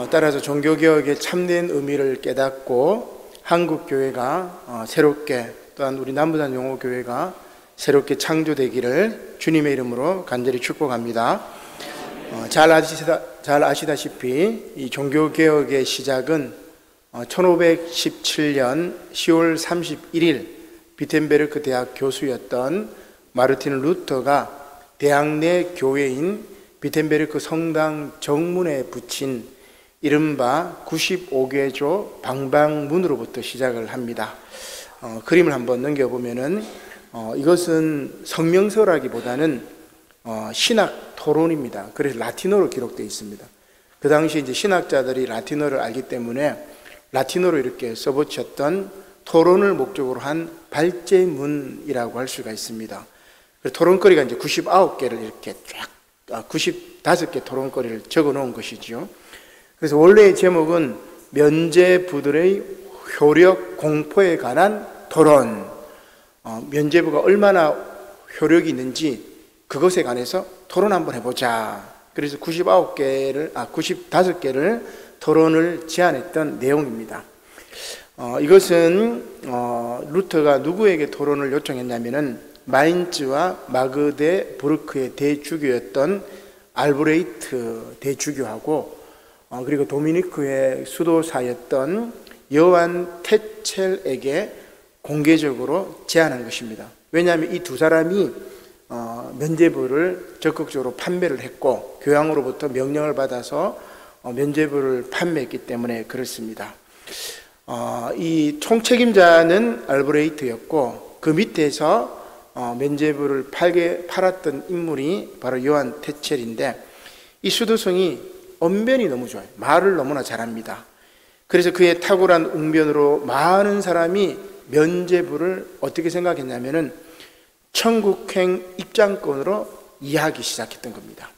따라서 종교개혁의 참된 의미를 깨닫고 한국교회가 새롭게, 또한 우리 남부산 용호교회가 새롭게 창조되기를 주님의 이름으로 간절히 축복합니다. 잘 아시다시피 이 종교개혁의 시작은 1517년 10월 31일 비텐베르크 대학 교수였던 마르틴 루터가 대학 내 교회인 비텐베르크 성당 정문에 붙인 이른바 95개조 방방문으로부터 시작을 합니다. 그림을 한번 넘겨보면은 이것은 성명서라기보다는 신학 토론입니다. 그래서 라틴어로 기록되어 있습니다. 그 당시 이제 신학자들이 라틴어를 알기 때문에 라틴어로 이렇게 써붙였던 토론을 목적으로 한 발제문이라고 할 수가 있습니다. 토론거리가 이제 99개를 이렇게 쫙 95개 토론거리를 적어 놓은 것이죠. 그래서 원래의 제목은 면죄부들의 효력 공포에 관한 토론, 면죄부가 얼마나 효력이 있는지 그것에 관해서 토론 한번 해보자. 그래서 95개를 토론을 제안했던 내용입니다. 이것은 루터가 누구에게 토론을 요청했냐면은 마인츠와 마그데부르크의 대주교였던 알브레이트 대주교하고 그리고 도미니크의 수도사였던 요한 테첼에게 공개적으로 제안한 것입니다. 왜냐하면 이 두 사람이 면죄부를 적극적으로 판매를 했고 교황으로부터 명령을 받아서 면죄부를 판매했기 때문에 그렇습니다. 이 총책임자는 알브레이트였고 그 밑에서 면죄부를 팔았던 인물이 바로 요한 테첼인데, 이 수도성이 언변이 너무 좋아요. 말을 너무나 잘합니다. 그래서 그의 탁월한 웅변으로 많은 사람이 면죄부를 어떻게 생각했냐면은 천국행 입장권으로 이해하기 시작했던 겁니다.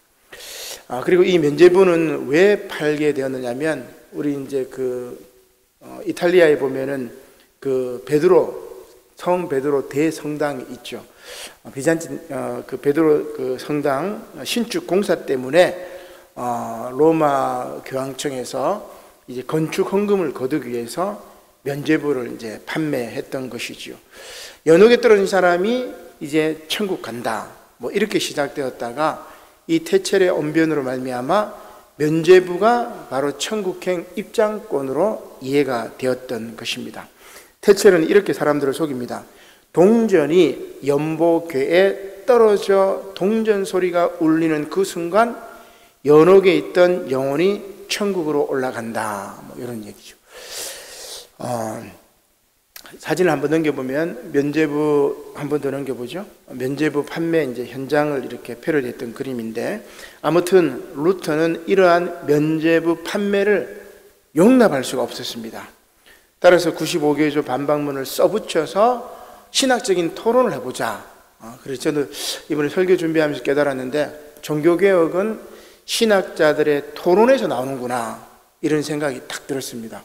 그리고 이 면죄부는 왜 팔게 되었느냐면, 우리 이제 이탈리아에 보면은 성 베드로 대성당이 있죠. 비잔틴 베드로 성당 신축 공사 때문에 로마 교황청에서 이제 건축 헌금을 거두기 위해서 면죄부를 이제 판매했던 것이죠. 연옥에 떨어진 사람이 이제 천국 간다, 이렇게 시작되었다가 이 테첼의 언변으로 말미암아 면죄부가 바로 천국행 입장권으로 이해가 되었던 것입니다. 테첼은 이렇게 사람들을 속입니다. 동전이 연보궤에 떨어져 동전 소리가 울리는 그 순간 연옥에 있던 영혼이 천국으로 올라간다, 이런 얘기죠. 사진을 한번 넘겨보면 면죄부 한번 더 넘겨보죠. 면죄부 판매 이제 현장을 이렇게 패러디했던 그림인데, 아무튼 루터는 이러한 면죄부 판매를 용납할 수가 없었습니다. 따라서 95개조 반박문을 써붙여서 신학적인 토론을 해보자. 그래서 저는 이번에 설교 준비하면서 깨달았는데, 종교개혁은 신학자들의 토론에서 나오는구나, 이런 생각이 딱 들었습니다.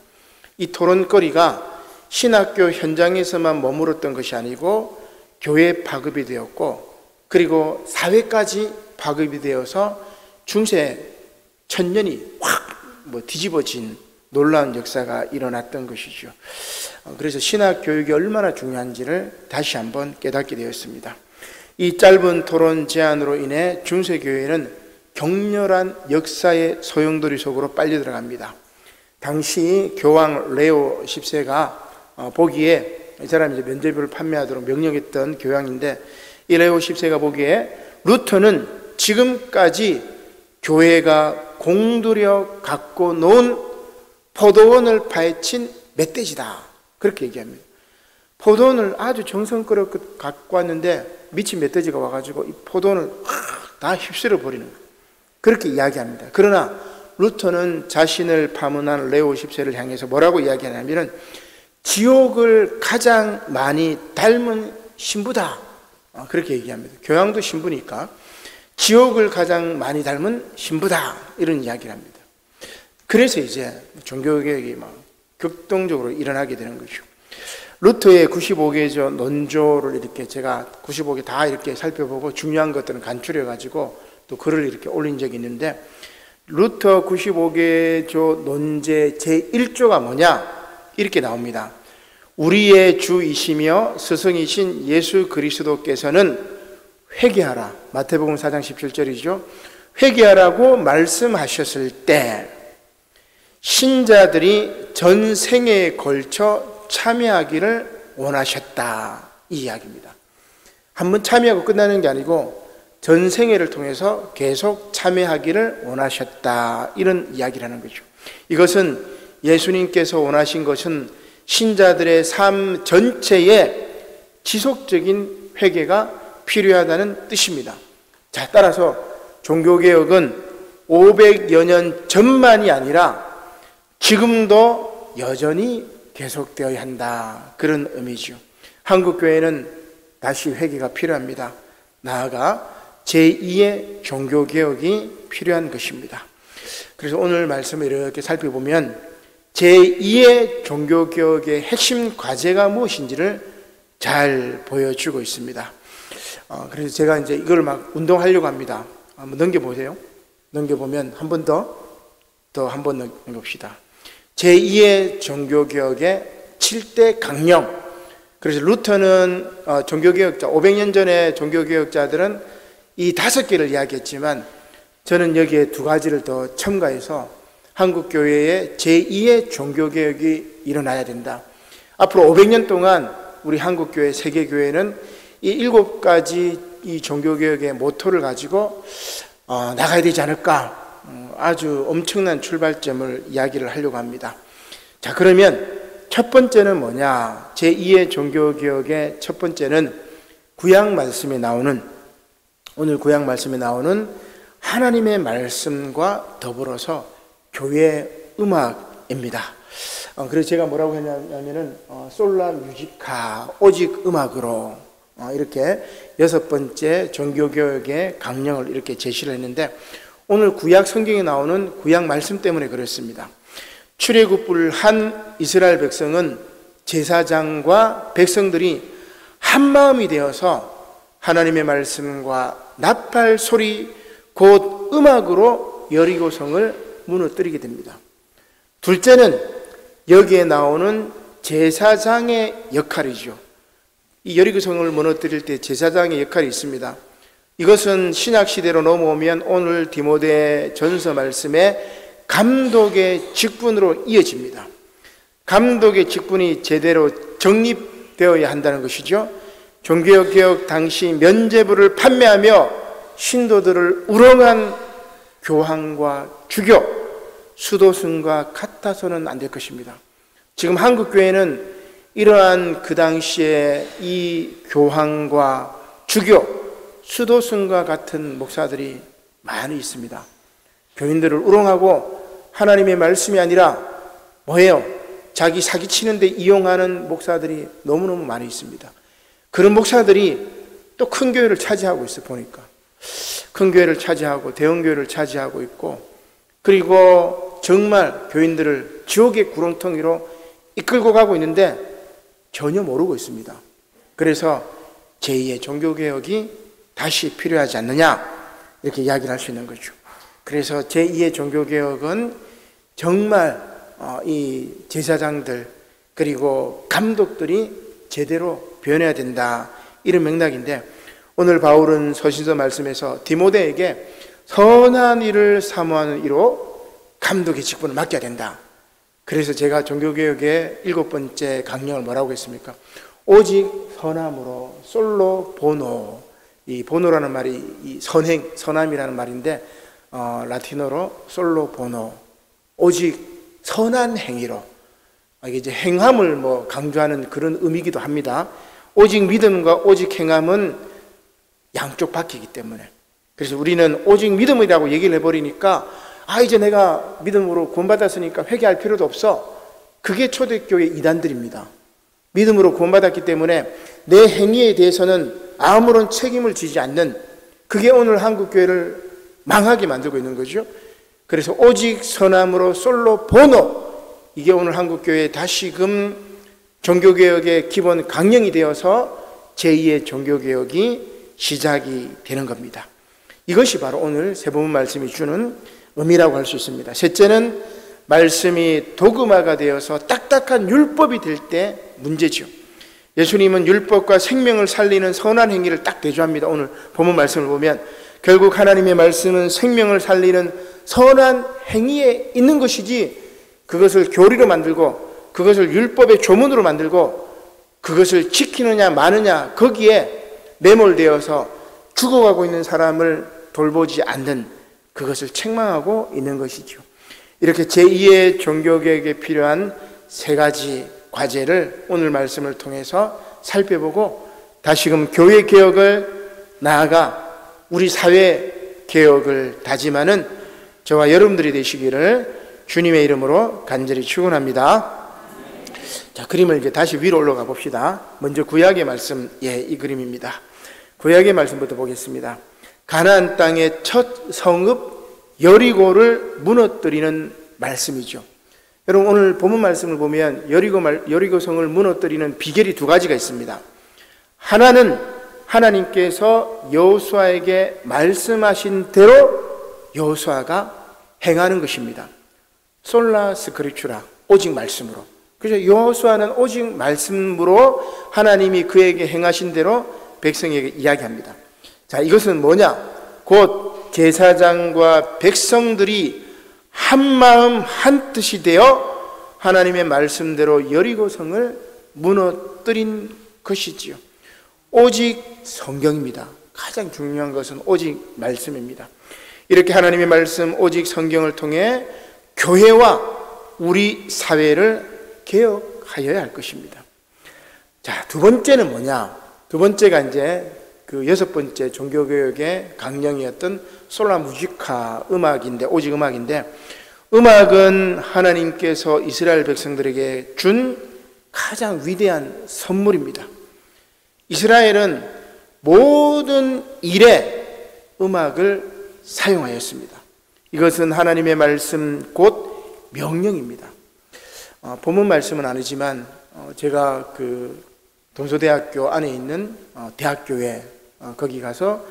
이 토론거리가 신학교 현장에서만 머물렀던 것이 아니고 교회에 파급이 되었고, 그리고 사회까지 파급이 되어서 중세 천년이 확 뒤집어진 놀라운 역사가 일어났던 것이죠. 그래서 신학교육이 얼마나 중요한지를 다시 한번 깨닫게 되었습니다. 이 짧은 토론 제안으로 인해 중세교회는 격렬한 역사의 소용돌이 속으로 빨려 들어갑니다. 당시 교황 레오 10세가 보기에, 이 사람이 이제 면죄부를 판매하도록 명령했던 교황인데, 이 레오 10세가 보기에 루터는 지금까지 교회가 공들여 갖고 놓은 포도원을 파헤친 멧돼지다, 그렇게 얘기합니다. 포도원을 아주 정성스럽게 갖고 왔는데 미친 멧돼지가 와가지고 이 포도원을 다 휩쓸어 버리는 거예요. 그렇게 이야기합니다. 그러나 루터는 자신을 파문한 레오 10세를 향해서 뭐라고 이야기하냐면은 지옥을 가장 많이 닮은 신부다, 그렇게 얘기합니다. 교황도 신부니까 지옥을 가장 많이 닮은 신부다, 이런 이야기를 합니다. 그래서 이제 종교개혁이 격동적으로 일어나게 되는 거죠. 루터의 95개조 논조를 이렇게 제가 95개 다 이렇게 살펴보고 중요한 것들은 간추려 가지고 또 글을 이렇게 올린 적이 있는데, 루터 95개조 논제 제1조가 뭐냐? 이렇게 나옵니다. 우리의 주이시며 스승이신 예수 그리스도께서는 회개하라. 마태복음 4장 17절이죠. 회개하라고 말씀하셨을 때 신자들이 전생에 걸쳐 참여하기를 원하셨다. 이 이야기입니다. 한번 참여하고 끝나는 게 아니고 전생애를 통해서 계속 참여하기를 원하셨다. 이런 이야기라는 거죠. 이것은 예수님께서 원하신 것은 신자들의 삶 전체에 지속적인 회개가 필요하다는 뜻입니다. 자, 따라서 종교개혁은 500여 년 전만이 아니라 지금도 여전히 계속되어야 한다. 그런 의미죠. 한국교회는 다시 회개가 필요합니다. 나아가 제2의 종교개혁이 필요한 것입니다. 그래서 오늘 말씀을 이렇게 살펴보면 제2의 종교개혁의 핵심 과제가 무엇인지를 잘 보여주고 있습니다. 그래서 제가 이제 이걸 막 운동하려고 합니다. 한번 넘겨보세요. 넘겨보면 한 번 한번 넘겨봅시다. 제2의 종교개혁의 7대 강령. 그래서 루터는 종교개혁자, 500년 전에 종교개혁자들은 이 5개를 이야기했지만 저는 여기에 2가지를 더 첨가해서 한국교회의 제2의 종교개혁이 일어나야 된다. 앞으로 500년 동안 우리 한국교회, 세계교회는 이 7가지 이 종교개혁의 모토를 가지고 나가야 되지 않을까. 아주 엄청난 출발점을 이야기를 하려고 합니다. 자, 그러면 첫 번째는 뭐냐? 제2의 종교개혁의 첫 번째는 구약 말씀에 나오는, 오늘 구약 말씀에 나오는 하나님의 말씀과 더불어서 교회 음악입니다. 그래서 제가 뭐라고 했냐면은 솔라 뮤지카, 오직 음악으로, 이렇게 6번째 종교개혁의 강령을 이렇게 제시를 했는데, 오늘 구약 성경에 나오는 구약 말씀 때문에 그렇습니다. 출애굽을 한 이스라엘 백성은 제사장과 백성들이 한 마음이 되어서 하나님의 말씀과 나팔 소리 곧 음악으로 여리고성을 무너뜨리게 됩니다. 둘째는 여기에 나오는 제사장의 역할이죠. 이 여리고성을 무너뜨릴 때 제사장의 역할이 있습니다. 이것은 신약시대로 넘어오면 오늘 디모데 전서 말씀에 감독의 직분으로 이어집니다. 감독의 직분이 제대로 정립되어야 한다는 것이죠. 종교개혁 당시 면죄부를 판매하며 신도들을 우롱한 교황과 주교, 수도승과 같아서는 안 될 것입니다. 지금 한국교회는 이러한 그 당시에 이 교황과 주교, 수도승과 같은 목사들이 많이 있습니다. 교인들을 우롱하고 하나님의 말씀이 아니라 뭐예요? 자기 사기치는데 이용하는 목사들이 너무너무 많이 있습니다. 그런 목사들이 또 큰 교회를 차지하고 있어 보니까. 큰 교회를 차지하고 대형 교회를 차지하고 있고, 그리고 정말 교인들을 지옥의 구렁텅이로 이끌고 가고 있는데 전혀 모르고 있습니다. 그래서 제2의 종교개혁이 다시 필요하지 않느냐, 이렇게 이야기를 할 수 있는 거죠. 그래서 제2의 종교개혁은 정말 이 제사장들 그리고 감독들이 제대로 변해야 된다, 이런 맥락인데, 오늘 바울은 서신서 말씀에서 디모데에게 선한 일을 사모하는 이로 감독의 직분을 맡겨야 된다. 그래서 제가 종교개혁의 7번째 강령을 뭐라고 했습니까? 오직 선함으로, 솔로 보노. 이 보노라는 말이 이 선행, 선함이라는 말인데 라틴어로 솔로 보노, 오직 선한 행위로. 이게 이제 행함을 뭐 강조하는 그런 의미이기도 합니다. 오직 믿음과 오직 행함은 양쪽 바뀌기 때문에, 그래서 우리는 오직 믿음이라고 얘기를 해버리니까 이제 내가 믿음으로 구원받았으니까 회개할 필요도 없어. 그게 초대교회 이단들입니다. 믿음으로 구원받았기 때문에 내 행위에 대해서는 아무런 책임을 지지 않는, 그게 오늘 한국교회를 망하게 만들고 있는 거죠. 그래서 오직 선함으로 솔로 보노, 이게 오늘 한국교회에 다시금 종교개혁의 기본 강령이 되어서 제2의 종교개혁이 시작이 되는 겁니다. 이것이 바로 오늘 세번 말씀이 주는 의미라고 할 수 있습니다. 셋째는 말씀이 도그마가 되어서 딱딱한 율법이 될 때 문제죠. 예수님은 율법과 생명을 살리는 선한 행위를 딱 대조합니다. 오늘 본문 말씀을 보면 결국 하나님의 말씀은 생명을 살리는 선한 행위에 있는 것이지, 그것을 교리로 만들고 그것을 율법의 조문으로 만들고 그것을 지키느냐 마느냐 거기에 매몰되어서 죽어가고 있는 사람을 돌보지 않는, 그것을 책망하고 있는 것이죠. 이렇게 제2의 종교개혁에 필요한 세 가지 과제를 오늘 말씀을 통해서 살펴보고, 다시금 교회 개혁을 나아가 우리 사회 개혁을 다짐하는 저와 여러분들이 되시기를 주님의 이름으로 간절히 축원합니다. 자, 그림을 이제 다시 위로 올라가 봅시다. 먼저 구약의 말씀, 이 그림입니다. 구약의 말씀부터 보겠습니다. 가나안 땅의 첫 성읍 여리고를 무너뜨리는 말씀이죠. 여러분, 오늘 본문 말씀을 보면 여리고 성을 무너뜨리는 비결이 두 가지가 있습니다. 하나는 하나님께서 여호수아에게 말씀하신 대로 여호수아가 행하는 것입니다. 솔라 스크립추라, 오직 말씀으로. 그래서 여호수아는 오직 말씀으로 하나님이 그에게 행하신 대로 백성에게 이야기합니다. 자, 이것은 뭐냐? 곧 제사장과 백성들이 한 마음 한 뜻이 되어 하나님의 말씀대로 여리고성을 무너뜨린 것이지요. 오직 성경입니다. 가장 중요한 것은 오직 말씀입니다. 이렇게 하나님의 말씀, 오직 성경을 통해 교회와 우리 사회를 개혁하여야 할 것입니다. 자, 두 번째는 뭐냐? 두 번째가 이제 그 여섯 번째 종교개혁의 강령이었던 솔라 무지카, 음악인데, 오직 음악인데, 음악은 하나님께서 이스라엘 백성들에게 준 가장 위대한 선물입니다. 이스라엘은 모든 일에 음악을 사용하였습니다. 이것은 하나님의 말씀, 곧 명령입니다. 본문 말씀은 아니지만 제가 그 동서대학교 안에 있는 대학교에 거기 가서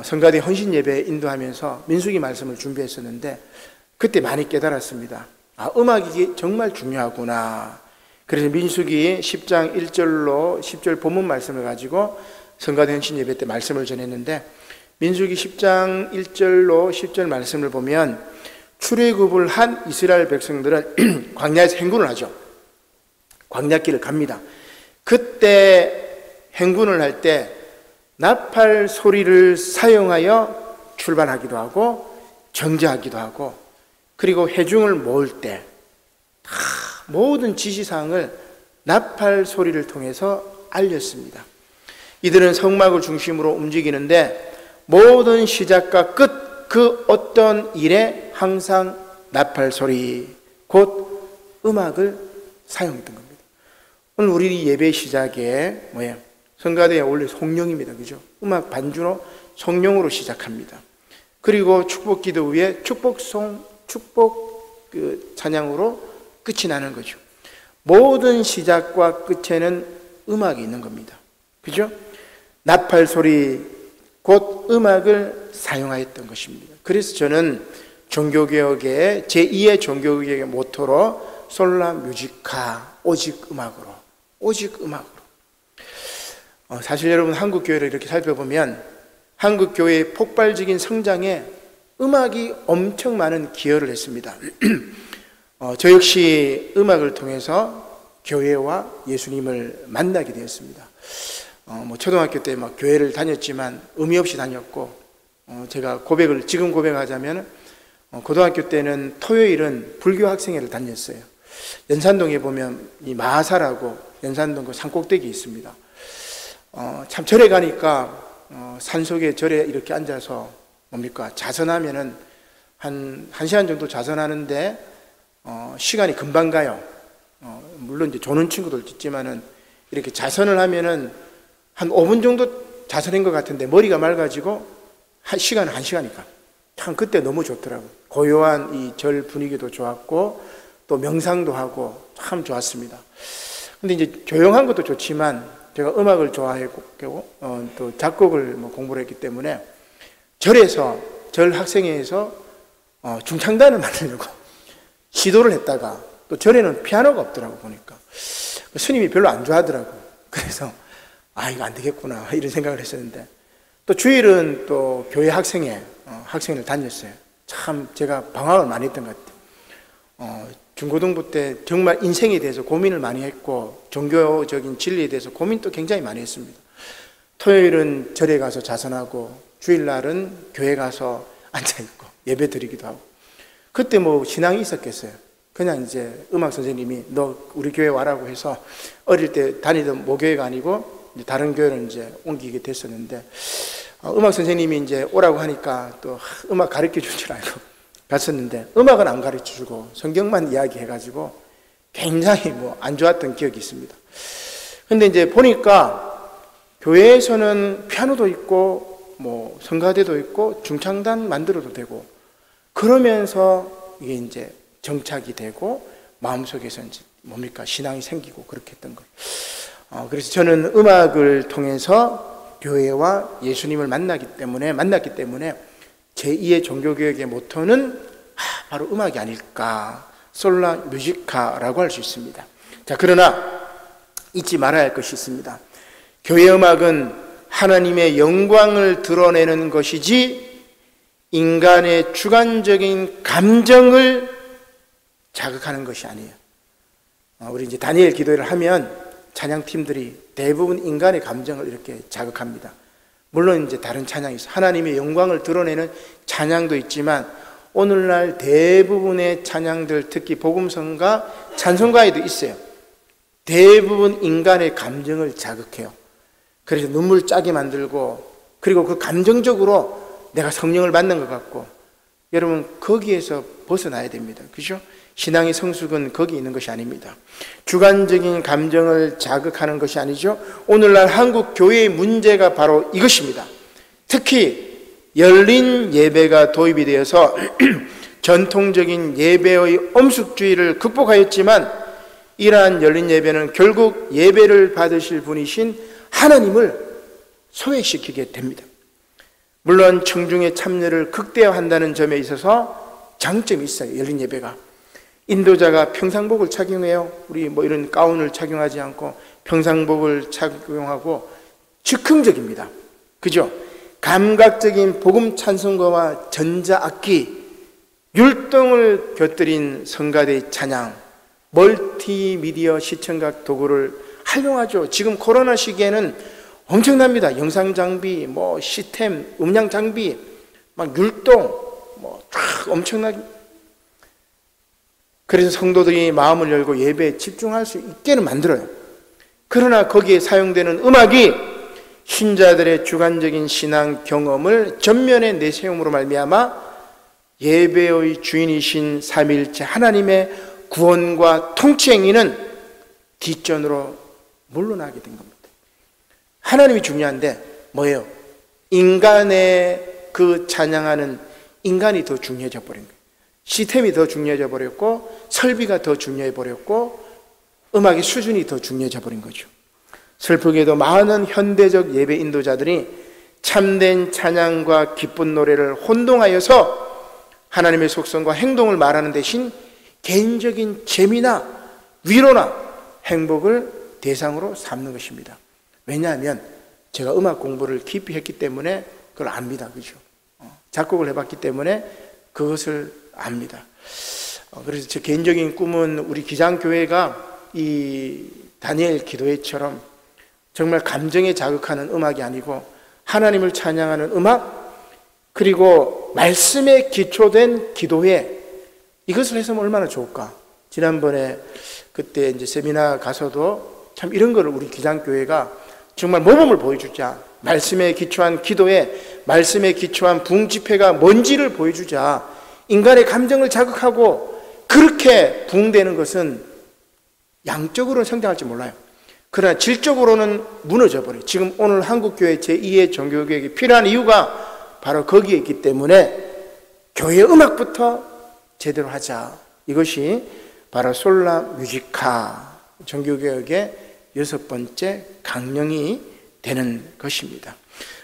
성가대 헌신 예배 인도하면서 민수기 말씀을 준비했었는데, 그때 많이 깨달았습니다. 음악이 정말 중요하구나. 그래서 민수기 10장 1절로 10절 본문 말씀을 가지고 성가대 헌신 예배 때 말씀을 전했는데, 민수기 10장 1절로 10절 말씀을 보면 출애굽을 한 이스라엘 백성들은 광야에서 행군을 하죠. 광야길을 갑니다. 그때 행군을 할 때 나팔 소리를 사용하여 출발하기도 하고 정지하기도 하고, 그리고 회중을 모을 때 다 모든 지시사항을 나팔 소리를 통해서 알렸습니다. 이들은 성막을 중심으로 움직이는데 모든 시작과 끝, 그 어떤 일에 항상 나팔 소리, 곧 음악을 사용했던 겁니다. 오늘 우리 예배 시작에 뭐예요? 성가대에 원래 송령입니다. 그죠? 음악 반주로 송령으로 시작합니다. 그리고 축복 기도 후에 축복송, 축복 그 찬양으로 끝이 나는 거죠. 모든 시작과 끝에는 음악이 있는 겁니다. 그죠? 나팔 소리, 곧 음악을 사용하였던 것입니다. 그래서 저는 종교개혁의 제2의 종교개혁의 모토로 솔라 뮤지카, 오직 음악으로, 오직 음악으로. 사실 여러분, 한국 교회를 이렇게 살펴보면 한국 교회의 폭발적인 성장에 음악이 엄청 많은 기여를 했습니다. 저 역시 음악을 통해서 교회와 예수님을 만나게 되었습니다. 초등학교 때 막 교회를 다녔지만 의미 없이 다녔고, 제가 지금 고백하자면, 고등학교 때는 토요일은 불교 학생회를 다녔어요. 연산동에 보면 이 마하사라고 연산동 그 산꼭대기 있습니다. 참 절에 가니까, 산속에 절에 이렇게 앉아서 뭡니까? 자선하면은 한 시간 정도 자선하는데, 시간이 금방 가요. 물론 이제 조는 친구들도 있지만은, 이렇게 자선을 하면은 한 5분 정도 자선한 것 같은데 머리가 맑아지고 시간은 1시간이니까 참 그때 너무 좋더라고요. 고요한 이 절 분위기도 좋았고 또 명상도 하고 참 좋았습니다. 근데 이제 조용한 것도 좋지만 제가 음악을 좋아했고 또 작곡을 공부를 했기 때문에 절 학생회에서 중창단을 만들려고 시도를 했다가 또 전에는 피아노가 없더라고 보니까 스님이 별로 안 좋아하더라고. 그래서 이거 안 되겠구나 이런 생각을 했었는데 또 주일은 또 교회 학생을 다녔어요. 참 제가 방황을 많이 했던 것 같아요. 중고등부 때 정말 인생에 대해서 고민을 많이 했고 종교적인 진리에 대해서 고민도 굉장히 많이 했습니다. 토요일은 절에 가서 자선하고 주일날은 교회 가서 앉아있고 예배 드리기도 하고 그때 뭐 신앙이 있었겠어요. 그냥 이제 음악 선생님이 너 우리 교회 와라고 해서 어릴 때 다니던 모교회가 아니고 이제 다른 교회를 이제 옮기게 됐었는데 음악 선생님이 이제 오라고 하니까 또 음악 가르쳐 줄 줄 알고 갔었는데 음악은 안 가르쳐 주고 성경만 이야기해가지고 굉장히 뭐 안 좋았던 기억이 있습니다. 근데 이제 보니까 교회에서는 피아노도 있고 뭐 성가대도 있고 중창단 만들어도 되고 그러면서 이게 이제 정착이 되고 마음속에서 이제 뭡니까 신앙이 생기고 그렇게 했던 거예요. 그래서 저는 음악을 통해서 교회와 예수님을 만났기 때문에 제2의 종교개혁의 모토는 바로 음악이 아닐까, 솔라 뮤지카라고 할 수 있습니다. 자, 그러나 잊지 말아야 할 것이 있습니다. 교회 음악은 하나님의 영광을 드러내는 것이지 인간의 주관적인 감정을 자극하는 것이 아니에요. 우리 이제 다니엘 기도회를 하면 찬양팀들이 대부분 인간의 감정을 이렇게 자극합니다. 물론 이제 다른 찬양이 있어요. 하나님의 영광을 드러내는 찬양도 있지만 오늘날 대부분의 찬양들, 특히 복음성가, 찬송가에도 있어요. 대부분 인간의 감정을 자극해요. 그래서 눈물 짜게 만들고 그리고 그 감정적으로 내가 성령을 만난 것 같고 여러분 거기에서 벗어나야 됩니다. 그죠? 신앙의 성숙은 거기 있는 것이 아닙니다. 주관적인 감정을 자극하는 것이 아니죠. 오늘날 한국 교회의 문제가 바로 이것입니다. 특히 열린 예배가 도입이 되어서 전통적인 예배의 엄숙주의를 극복하였지만 이러한 열린 예배는 결국 예배를 받으실 분이신 하나님을 소외시키게 됩니다. 물론 청중의 참여를 극대화한다는 점에 있어서 장점이 있어요. 열린 예배가 인도자가 평상복을 착용해요. 우리 뭐 이런 가운을 착용하지 않고 평상복을 착용하고 즉흥적입니다. 그죠? 감각적인 복음 찬송가와 전자악기, 율동을 곁들인 성가대의 찬양, 멀티미디어 시청각 도구를 활용하죠. 지금 코로나 시기에는 엄청납니다. 영상 장비, 뭐 시스템, 음량 장비, 막 율동, 뭐 쫙 엄청나게. 그래서 성도들이 마음을 열고 예배에 집중할 수 있게는 만들어요. 그러나 거기에 사용되는 음악이 신자들의 주관적인 신앙 경험을 전면에 내세움으로 말미암아 예배의 주인이신 삼위일체 하나님의 구원과 통치 행위는 뒷전으로 물러나게 된 겁니다. 하나님이 중요한데 뭐예요? 인간의 그 찬양하는 인간이 더 중요해져 버린 거예요. 시스템이 더 중요해져 버렸고 설비가 더 중요해 버렸고 음악의 수준이 더 중요해져 버린 거죠. 슬프게도 많은 현대적 예배 인도자들이 참된 찬양과 기쁜 노래를 혼동하여서 하나님의 속성과 행동을 말하는 대신 개인적인 재미나 위로나 행복을 대상으로 삼는 것입니다. 왜냐하면 제가 음악 공부를 깊이 했기 때문에 그걸 압니다. 그죠? 작곡을 해봤기 때문에 그것을 압니다. 그래서 제 개인적인 꿈은 우리 기장교회가 이 다니엘 기도회처럼 정말 감정에 자극하는 음악이 아니고 하나님을 찬양하는 음악, 그리고 말씀에 기초된 기도회, 이것을 해서면 얼마나 좋을까. 지난번에 그때 이제 세미나 가서도 참 이런 거를 우리 기장교회가 정말 모범을 보여주자. 말씀에 기초한 기도회, 말씀에 기초한 부흥 집회가 뭔지를 보여주자. 인간의 감정을 자극하고 그렇게 부흥되는 것은 양적으로는 성장할지 몰라요. 그러나 질적으로는 무너져 버려요. 지금 오늘 한국교회 제2의 종교개혁이 필요한 이유가 바로 거기에 있기 때문에 교회 음악부터 제대로 하자. 이것이 바로 솔라 뮤지카 종교개혁의 6번째 강령이 되는 것입니다.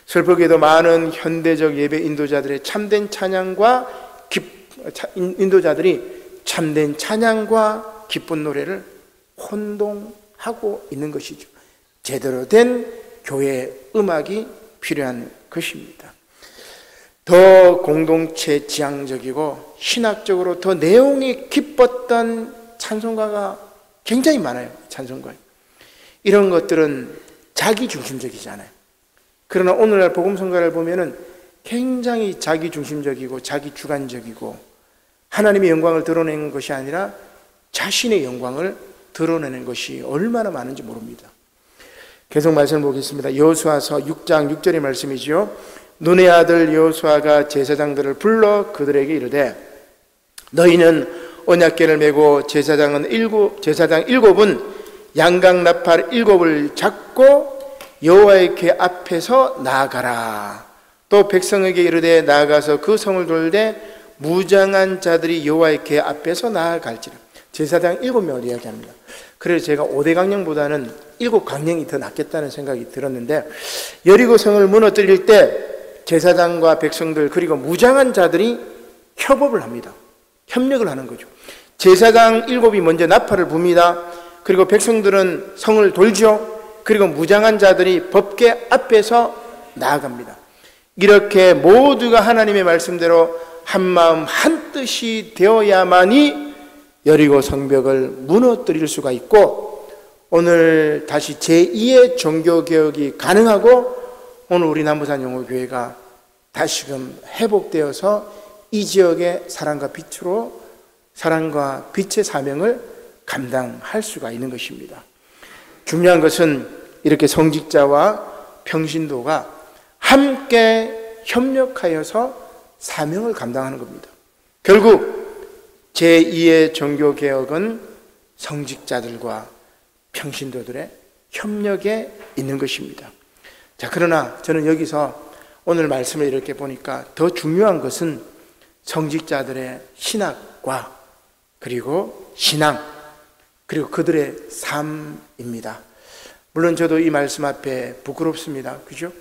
슬프게도 많은 현대적 예배 인도자들의 참된 찬양과 인도자들이 참된 찬양과 기쁜 노래를 혼동하고 있는 것이죠. 제대로 된 교회 음악이 필요한 것입니다. 더 공동체 지향적이고 신학적으로 더 내용이 깊었던 찬송가가 굉장히 많아요. 찬송가. 이런 것들은 자기 중심적이잖아요. 그러나 오늘날 복음성가를 보면은 굉장히 자기 중심적이고 자기 주관적이고 하나님의 영광을 드러내는 것이 아니라 자신의 영광을 드러내는 것이 얼마나 많은지 모릅니다. 계속 말씀을 보겠습니다. 여호수아서 6장 6절의 말씀이죠. 눈의 아들 여호수아가 제사장들을 불러 그들에게 이르되 너희는 언약궤를 메고 제사장 일곱은 양각 나팔 7을 잡고 여호와의 궤 앞에서 나아가라. 또 백성에게 이르되 나아가서 그 성을 돌되 무장한 자들이 여호와의 궤 앞에서 나아갈지라. 제사장 7명을 이야기합니다. 그래서 제가 5대 강령보다는 7강령이 더 낫겠다는 생각이 들었는데, 여리고 성을 무너뜨릴 때 제사장과 백성들 그리고 무장한 자들이 협업을 합니다. 협력을 하는 거죠. 제사장 7이 먼저 나팔을 붑니다. 그리고 백성들은 성을 돌죠. 그리고 무장한 자들이 법궤 앞에서 나아갑니다. 이렇게 모두가 하나님의 말씀대로 한마음 한뜻이 되어야만이 여리고 성벽을 무너뜨릴 수가 있고, 오늘 다시 제2의 종교개혁이 가능하고, 오늘 우리 남부산 영호교회가 다시금 회복되어서 이 지역의 사랑과 빛의 사명을 감당할 수가 있는 것입니다. 중요한 것은 이렇게 성직자와 평신도가 함께 협력하여서 사명을 감당하는 겁니다. 결국 제2의 종교개혁은 성직자들과 평신도들의 협력에 있는 것입니다. 자, 그러나 저는 여기서 오늘 말씀을 이렇게 보니까 더 중요한 것은 성직자들의 신학과 그리고 신앙 그리고 그들의 삶입니다. 물론 저도 이 말씀 앞에 부끄럽습니다. 그죠?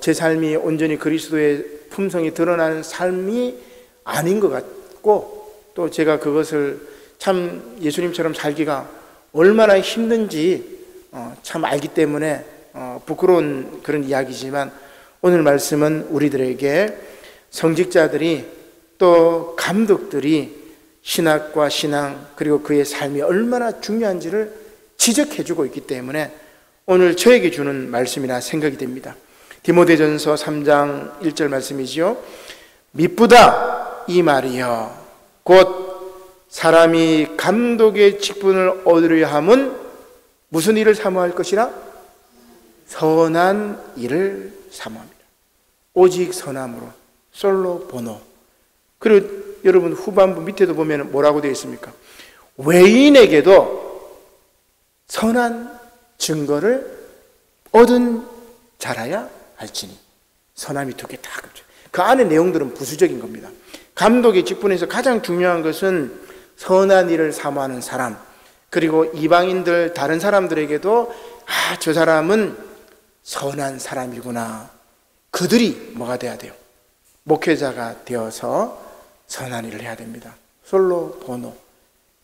제 삶이 온전히 그리스도의 품성이 드러나는 삶이 아닌 것 같고, 또 제가 그것을 참 예수님처럼 살기가 얼마나 힘든지 참 알기 때문에 부끄러운 그런 이야기지만, 오늘 말씀은 우리들에게 성직자들이 또 감독들이 신학과 신앙 그리고 그의 삶이 얼마나 중요한지를 지적해주고 있기 때문에 오늘 저에게 주는 말씀이나 생각이 됩니다. 디모데전서 3장 1절 말씀이지요. 미쁘다 이 말이여 곧 사람이 감독의 직분을 얻으려 함은 무슨 일을 사모할 것이라? 선한 일을 사모합니다. 오직 선함으로 솔로 보노. 그리고 여러분 후반부 밑에도 보면 뭐라고 되어 있습니까? 외인에게도 선한 증거를 얻은 자라야 할지니. 선함이 두 개 다 그렇죠. 그 안에 내용들은 부수적인 겁니다. 감독의 직분에서 가장 중요한 것은 선한 일을 사모하는 사람, 그리고 이방인들 다른 사람들에게도 저 사람은 선한 사람이구나. 그들이 뭐가 돼야 돼요? 목회자가 되어서 선한 일을 해야 됩니다. 솔로 보노.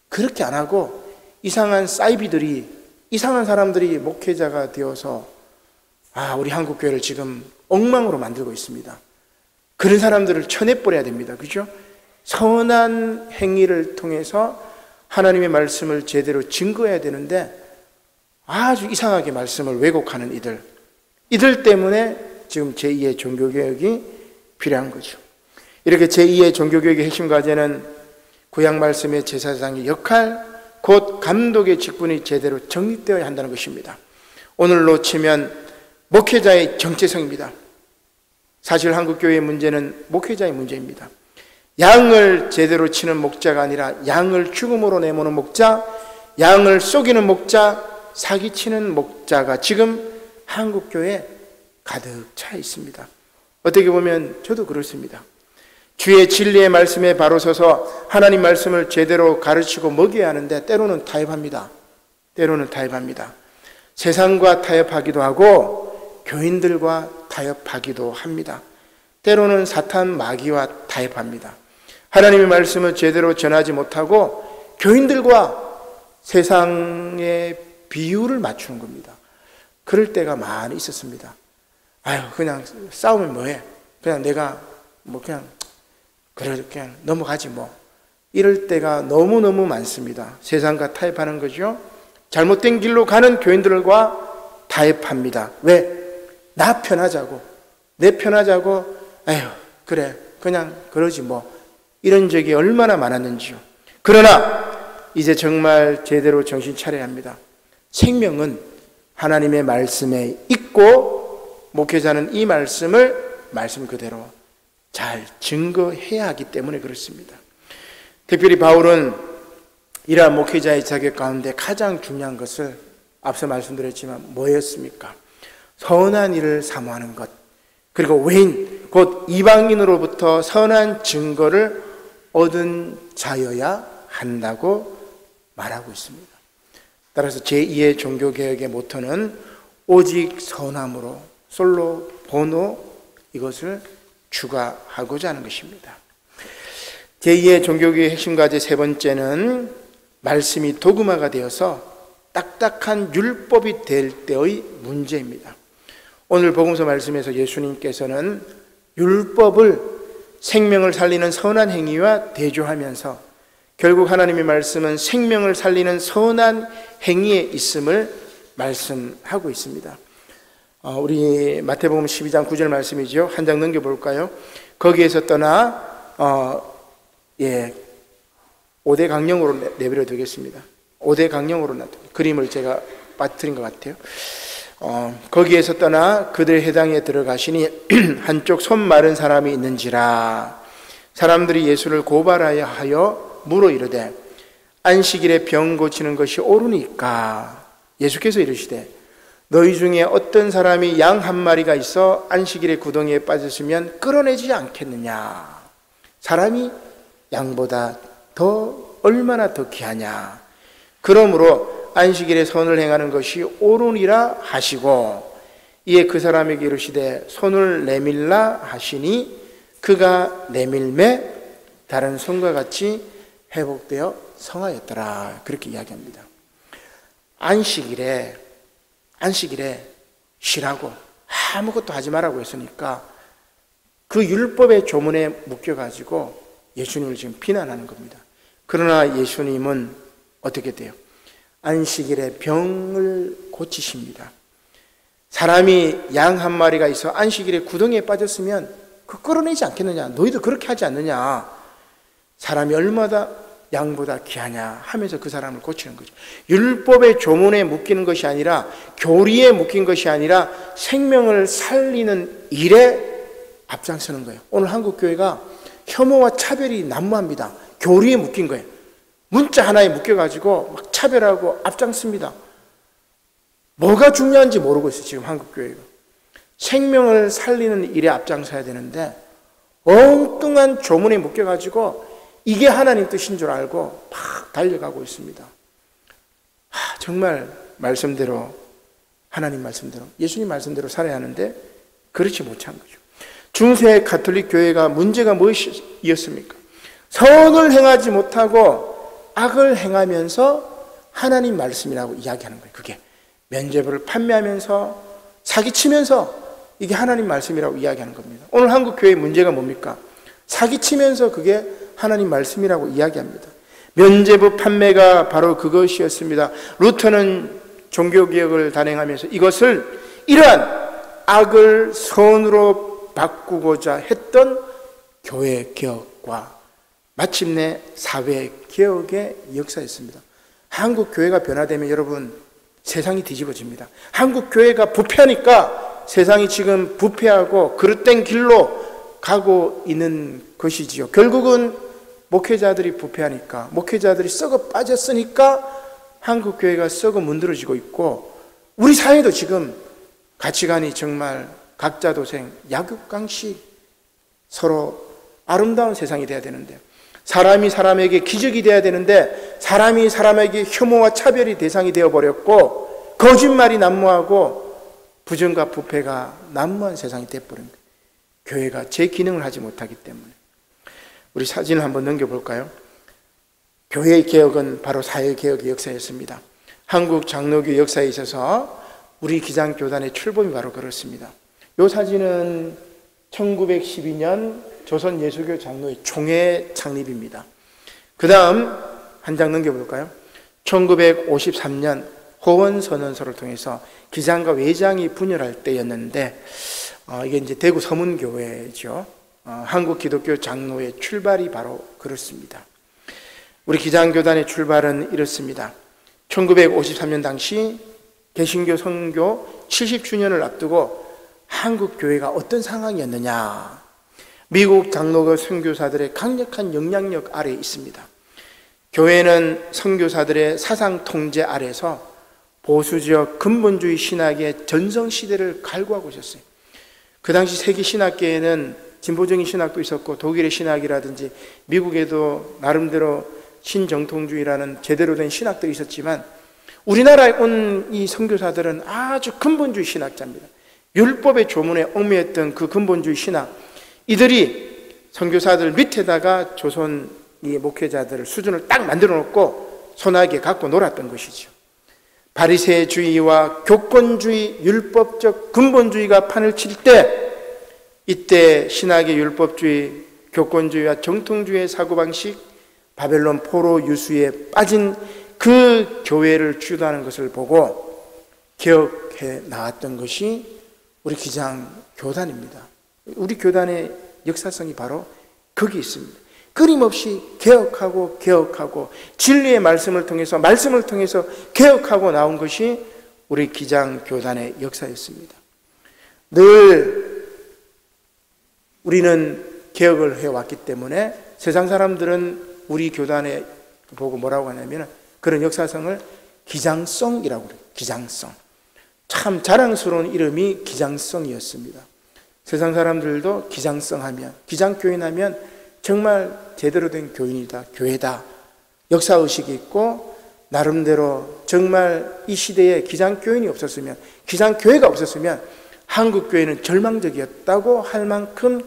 그렇게 안 하고 이상한 사이비들이, 이상한 사람들이 목회자가 되어서 우리 한국교회를 지금 엉망으로 만들고 있습니다. 그런 사람들을 쳐내버려야 됩니다. 그죠? 선한 행위를 통해서 하나님의 말씀을 제대로 증거해야 되는데 아주 이상하게 말씀을 왜곡하는 이들 때문에 지금 제2의 종교개혁이 필요한 거죠. 이렇게 제2의 종교개혁의 핵심 과제는 구약 말씀의 제사장의 역할, 곧 감독의 직분이 제대로 정립되어야 한다는 것입니다. 오늘로 치면 목회자의 정체성입니다. 사실 한국교회의 문제는 목회자의 문제입니다. 양을 제대로 치는 목자가 아니라 양을 죽음으로 내모는 목자, 양을 속이는 목자, 사기치는 목자가 지금 한국교회에 가득 차 있습니다. 어떻게 보면 저도 그렇습니다. 주의 진리의 말씀에 바로 서서 하나님 말씀을 제대로 가르치고 먹여야 하는데 때로는 타협합니다. 세상과 타협하기도 하고 교인들과 타협하기도 합니다. 때로는 사탄 마귀와 타협합니다. 하나님의 말씀을 제대로 전하지 못하고 교인들과 세상의 비율을 맞추는 겁니다. 그럴 때가 많이 있었습니다. 아유, 그냥 싸우면 뭐해? 그냥 내가 그냥 넘어가지 뭐. 이럴 때가 너무너무 많습니다. 세상과 타협하는 거죠. 잘못된 길로 가는 교인들과 타협합니다. 왜? 나 편하자고, 내 편하자고. 아유, 그래, 그냥 그러지 뭐. 이런 적이 얼마나 많았는지요. 그러나 이제 정말 제대로 정신 차려야 합니다. 생명은 하나님의 말씀에 있고 목회자는 이 말씀을 말씀 그대로 잘 증거해야 하기 때문에 그렇습니다. 특별히 바울은 이러한 목회자의 자격 가운데 가장 중요한 것을 앞서 말씀드렸지만 뭐였습니까? 선한 일을 사모하는 것, 그리고 외인 곧 이방인으로부터 선한 증거를 얻은 자여야 한다고 말하고 있습니다. 따라서 제2의 종교개혁의 모토는 오직 선함으로 솔로 보노 이것을 추가하고자 하는 것입니다. 제2의 종교개혁의 핵심 과제 세 번째는 말씀이 도그마가 되어서 딱딱한 율법이 될 때의 문제입니다. 오늘 복음서 말씀에서 예수님께서는 율법을 생명을 살리는 선한 행위와 대조하면서 결국 하나님의 말씀은 생명을 살리는 선한 행위에 있음을 말씀하고 있습니다. 우리 마태복음 12장 9절 말씀이죠. 한 장 넘겨볼까요? 거기에서 떠나 5대 강령으로 내버려 두겠습니다. 5대 강령으로 그림을 제가 빠뜨린 것 같아요. 거기에서 떠나 그들 회당에 들어가시니 한쪽 손 마른 사람이 있는지라. 사람들이 예수를 고발하여 하여 물어 이르되 안식일에 병 고치는 것이 옳으니까. 예수께서 이르시되 너희 중에 어떤 사람이 양 한 마리가 있어 안식일에 구덩이에 빠졌으면 끌어내지 않겠느냐. 사람이 양보다 얼마나 더 귀하냐. 그러므로 안식일에 선을 행하는 것이 옳으니라 하시고 이에 그 사람에게 이르시되 손을 내밀라 하시니 그가 내밀매 다른 손과 같이 회복되어 성하였더라. 그렇게 이야기합니다. 안식일에 쉬라고 아무것도 하지 말라고 했으니까 그 율법의 조문에 묶여가지고 예수님을 지금 비난하는 겁니다. 그러나 예수님은 어떻게 돼요? 안식일에 병을 고치십니다. 사람이 양 한 마리가 있어 안식일에 구덩이에 빠졌으면 그 끌어내지 않겠느냐. 너희도 그렇게 하지 않느냐. 사람이 얼마나 양보다 귀하냐 하면서 그 사람을 고치는 거죠. 율법의 조문에 묶이는 것이 아니라, 교리에 묶인 것이 아니라 생명을 살리는 일에 앞장서는 거예요. 오늘 한국교회가 혐오와 차별이 난무합니다. 교리에 묶인 거예요. 문자 하나에 묶여가지고 막 차별하고 앞장섭니다. 뭐가 중요한지 모르고 있어요, 지금 한국교회가. 생명을 살리는 일에 앞장서야 되는데 엉뚱한 조문에 묶여가지고 이게 하나님 뜻인 줄 알고 막 달려가고 있습니다. 정말 말씀대로, 하나님 말씀대로, 예수님 말씀대로 살아야 하는데 그렇지 못한 거죠. 중세 가톨릭 교회가 문제가 무엇이었습니까? 선을 행하지 못하고 악을 행하면서 하나님 말씀이라고 이야기하는 거예요. 그게 면죄부를 판매하면서 사기치면서 이게 하나님 말씀이라고 이야기하는 겁니다. 오늘 한국 교회의 문제가 뭡니까? 사기치면서 그게 하나님 말씀이라고 이야기합니다. 면죄부 판매가 바로 그것이었습니다. 루터는 종교개혁을 단행하면서 이것을 이러한 악을 선으로 바꾸고자 했던 교회개혁과 마침내 사회개혁의 역사였습니다. 한국교회가 변화되면 여러분 세상이 뒤집어집니다. 한국교회가 부패하니까 세상이 지금 부패하고 그릇된 길로 가고 있는 것이지요. 결국은 목회자들이 부패하니까, 목회자들이 썩어 빠졌으니까 한국교회가 썩어 문드러지고 있고, 우리 사회도 지금 가치관이 정말 각자 도생, 약육강식, 서로 아름다운 세상이 돼야 되는데, 사람이 사람에게 기적이 돼야 되는데 사람이 사람에게 혐오와 차별이 대상이 되어버렸고 거짓말이 난무하고 부정과 부패가 난무한 세상이 되어버린 거예요. 교회가 제 기능을 하지 못하기 때문에. 우리 사진을 한번 넘겨볼까요? 교회의 개혁은 바로 사회개혁의 역사였습니다. 한국 장로교 역사에 있어서 우리 기장교단의 출범이 바로 그렇습니다. 이 사진은 1912년 조선예수교 장로회 총회 창립입니다. 그 다음 한 장 넘겨볼까요? 1953년 호원선언서를 통해서 기장과 외장이 분열할 때였는데, 이게 이제 대구 서문교회죠. 한국 기독교 장로회 출발이 바로 그렇습니다. 우리 기장교단의 출발은 이렇습니다. 1953년 당시 개신교 선교 70주년을 앞두고 한국 교회가 어떤 상황이었느냐? 미국 장로교 선교사들의 강력한 영향력 아래에 있습니다. 교회는 선교사들의 사상 통제 아래서 보수적 근본주의 신학의 전성시대를 갈구하고 있었어요. 그 당시 세계 신학계에는 진보적인 신학도 있었고 독일의 신학이라든지 미국에도 나름대로 신정통주의라는 제대로 된 신학들이 있었지만 우리나라에 온 이 선교사들은 아주 근본주의 신학자입니다. 율법의 조문에 얽매였던 그 근본주의 신학, 이들이 선교사들 밑에다가 조선 이 목회자들 수준을 딱 만들어 놓고 손아귀에 갖고 놀았던 것이죠. 바리새주의와 교권주의, 율법적 근본주의가 판을 칠 때, 이때 신학의 율법주의, 교권주의와 정통주의의 사고방식, 바벨론 포로 유수에 빠진 그 교회를 주도하는 것을 보고 개혁해 나왔던 것이 우리 기장교단입니다. 우리 교단의 역사성이 바로 거기 있습니다. 끊임없이 개혁하고 진리의 말씀을 통해서 개혁하고 나온 것이 우리 기장교단의 역사였습니다. 늘 우리는 개혁을 해왔기 때문에 세상 사람들은 우리 교단에 보고 뭐라고 하냐면 그런 역사성을 기장성이라고 그래요. 기장성. 참 자랑스러운 이름이 기장성이었습니다. 세상 사람들도 기장성 하면, 기장교인 하면 정말 제대로 된 교인이다, 교회다, 역사의식이 있고 나름대로 정말 이 시대에 기장교인이 없었으면, 기장교회가 없었으면 한국교회는 절망적이었다고 할 만큼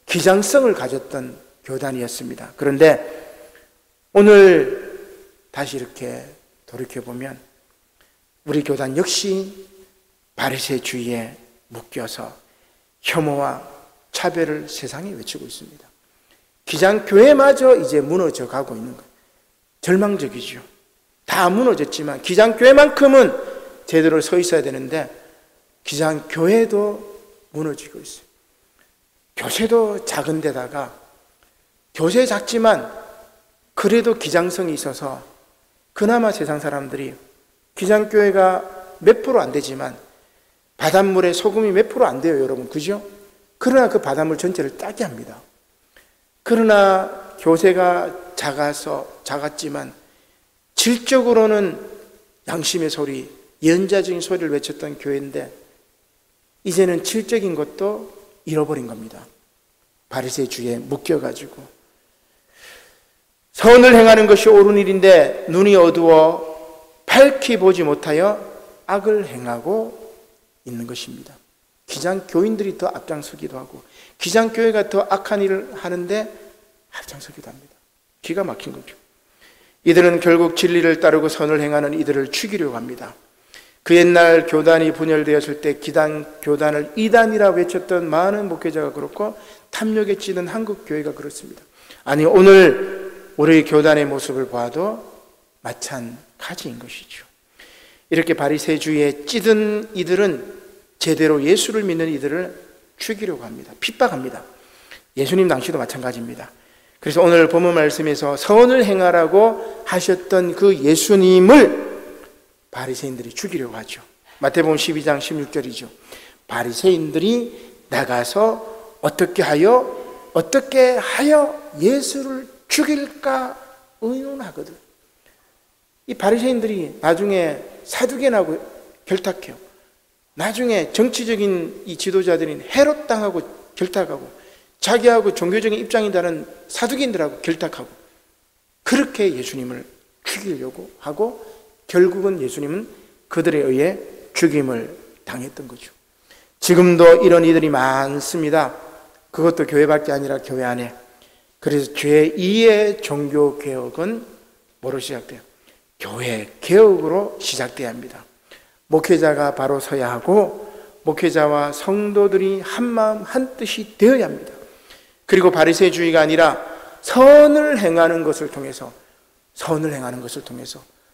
기장성을 가졌던 교단이었습니다. 그런데 오늘 다시 이렇게 돌이켜보면 우리 교단 역시 바리새주의에 묶여서 혐오와 차별을 세상에 외치고 있습니다. 기장교회마저 이제 무너져 가고 있는 거예요. 절망적이죠. 다 무너졌지만 기장교회만큼은 제대로 서 있어야 되는데 기장교회도 무너지고 있어요. 교세도 작은 데다가 교세 작지만 그래도 기장성이 있어서 그나마 세상 사람들이 기장교회가 몇 프로 안 되지만 바닷물에 소금이 몇 프로 안 돼요, 여러분. 그죠? 그러나 그 바닷물 전체를 따게 합니다. 그러나 교세가 작았지만 질적으로는 양심의 소리, 예언자적인 소리를 외쳤던 교회인데 이제는 질적인 것도 잃어버린 겁니다. 바리새주의에 묶여가지고 선을 행하는 것이 옳은 일인데 눈이 어두워 밝히 보지 못하여 악을 행하고 있는 것입니다. 기장교인들이 더 앞장서기도 하고 기장교회가 더 악한 일을 하는데 앞장서기도 합니다. 기가 막힌 거죠. 이들은 결국 진리를 따르고 선을 행하는 이들을 죽이려고 합니다. 그 옛날 교단이 분열되었을 때 기장교단을 이단이라 외쳤던 많은 목회자가 그렇고 탐욕에 찌든 한국교회가 그렇습니다. 아니 오늘 우리 교단의 모습을 봐도 마찬가지인 것이죠. 이렇게 바리새주의에 찌든 이들은 제대로 예수를 믿는 이들을 죽이려고 합니다. 핍박합니다. 예수님 당시도 마찬가지입니다. 그래서 오늘 본문 말씀에서 선을 행하라고 하셨던 그 예수님을 바리새인들이 죽이려고 하죠. 마태복음 12장 16절이죠. 바리새인들이 나가서 어떻게 하여 예수를 죽일까 의논하거든. 이 바리새인들이 나중에 사두개인하고 결탁해요. 나중에 정치적인 이 지도자들인 헤롯 당하고 결탁하고 자기하고 종교적인 입장이 다른 사두개인들하고 결탁하고 그렇게 예수님을 죽이려고 하고 결국은 예수님은 그들에 의해 죽임을 당했던 거죠. 지금도 이런 이들이 많습니다. 그것도 교회밖에 아니라 교회 안에 그래서 제2의 종교개혁은 뭐로 시작돼요? 교회 개혁으로 시작돼야 합니다. 목회자가 바로 서야 하고 목회자와 성도들이 한마음 한뜻이 되어야 합니다. 그리고 바리새주의가 아니라 선을 행하는 것을 통해서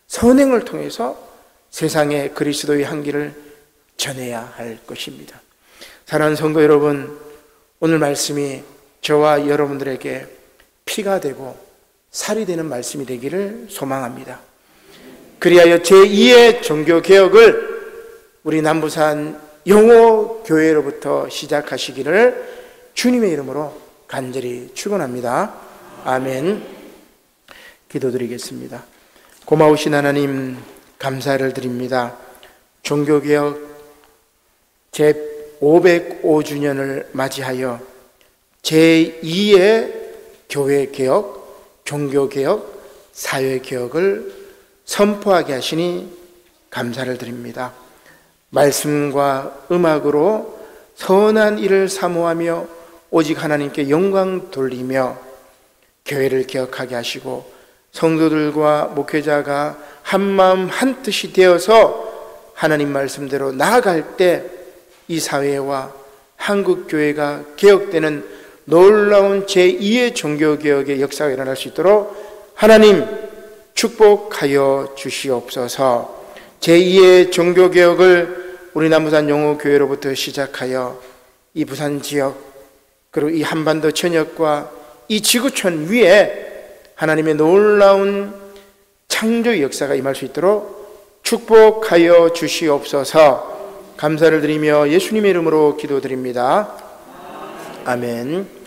선행을 통해서 세상에 그리스도의 향기를 전해야 할 것입니다. 사랑하는 성도 여러분, 오늘 말씀이 저와 여러분들에게 피가 되고 살이 되는 말씀이 되기를 소망합니다. 그리하여 제2의 종교개혁을 우리 남부산 영호교회로부터 시작하시기를 주님의 이름으로 간절히 축원합니다. 아멘. 기도드리겠습니다. 고마우신 하나님, 감사를 드립니다. 종교개혁 제505주년을 맞이하여 제2의 교회개혁, 종교개혁, 사회개혁을 선포하게 하시니 감사를 드립니다. 말씀과 음악으로 선한 일을 사모하며 오직 하나님께 영광 돌리며 교회를 개혁하게 하시고 성도들과 목회자가 한마음 한뜻이 되어서 하나님 말씀대로 나아갈 때 이 사회와 한국교회가 개혁되는 놀라운 제2의 종교개혁의 역사가 일어날 수 있도록 하나님 축복하여 주시옵소서. 제2의 종교개혁을 우리 남부산 영호교회로부터 시작하여 이 부산 지역 그리고 이 한반도 전역과 이 지구촌 위에 하나님의 놀라운 창조의 역사가 임할 수 있도록 축복하여 주시옵소서. 감사를 드리며 예수님의 이름으로 기도드립니다. 아멘.